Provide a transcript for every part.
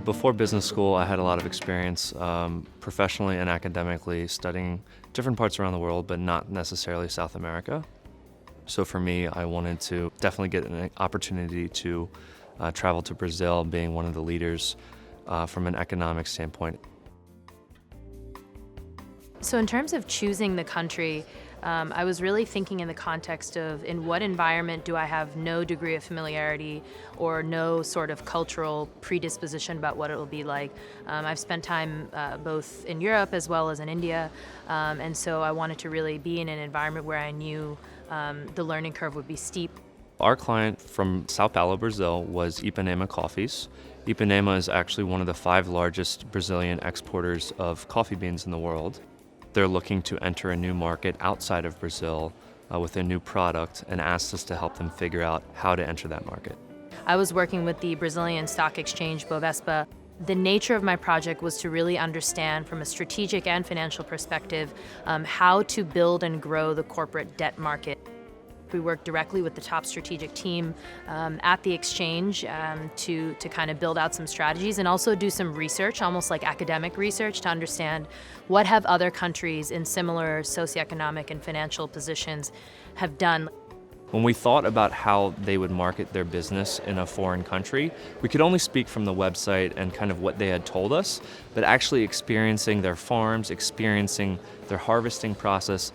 Before business school, I had a lot of experience professionally and academically studying different parts around the world, but not necessarily South America. So for me, I wanted to definitely get an opportunity to travel to Brazil, being one of the leaders from an economic standpoint. So in terms of choosing the country, I was really thinking in the context of in what environment do I have no degree of familiarity or no sort of cultural predisposition about what it will be like. I've spent time both in Europe as well as in India, and so I wanted to really be in an environment where I knew the learning curve would be steep. Our client from Sao Paulo, Brazil, was Ipanema Coffees. Ipanema is actually one of the 5 largest Brazilian exporters of coffee beans in the world. They're looking to enter a new market outside of Brazil with a new product and asked us to help them figure out how to enter that market. I was working with the Brazilian stock exchange, Bovespa. The nature of my project was to really understand from a strategic and financial perspective how to build and grow the corporate debt market. We worked directly with the top strategic team at the exchange to kind of build out some strategies and also do some research, almost like academic research, to understand what have other countries in similar socioeconomic and financial positions have done. When we thought about how they would market their business in a foreign country, we could only speak from the website and kind of what they had told us, but actually experiencing their farms, experiencing their harvesting process,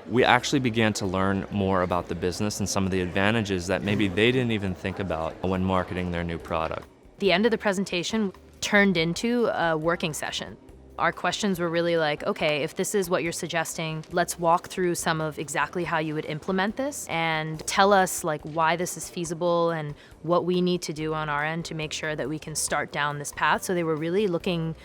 we actually began to learn more about the business and some of the advantages that maybe they didn't even think about when marketing their new product. The end of the presentation turned into a working session. Our questions were really like, okay, if this is what you're suggesting, let's walk through some of exactly how you would implement this and tell us like why this is feasible and what we need to do on our end to make sure that we can start down this path. So they were really looking,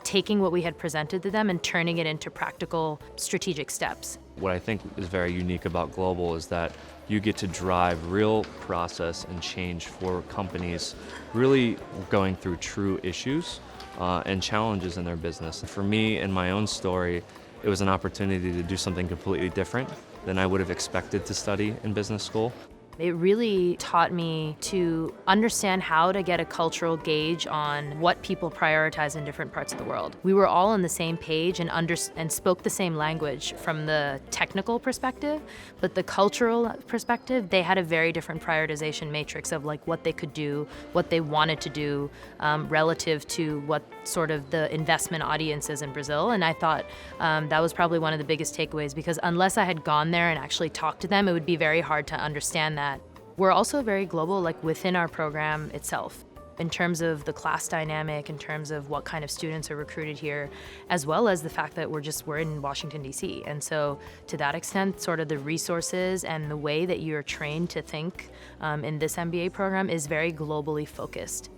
taking what we had presented to them and turning it into practical strategic steps. What I think is very unique about Global is that you get to drive real process and change for companies really going through true issues and challenges in their business. For me, in my own story, it was an opportunity to do something completely different than I would have expected to study in business school. It really taught me to understand how to get a cultural gauge on what people prioritize in different parts of the world. We were all on the same page and spoke the same language from the technical perspective, but the cultural perspective, they had a very different prioritization matrix of like what they could do, what they wanted to do relative to what sort of the investment audience is in Brazil. And I thought that was probably one of the biggest takeaways, because unless I had gone there and actually talked to them, it would be very hard to understand that. We're also very global, like within our program itself, in terms of the class dynamic, in terms of what kind of students are recruited here, as well as the fact that we're in Washington, D.C. And so to that extent, sort of the resources and the way that you're trained to think in this MBA program is very globally focused.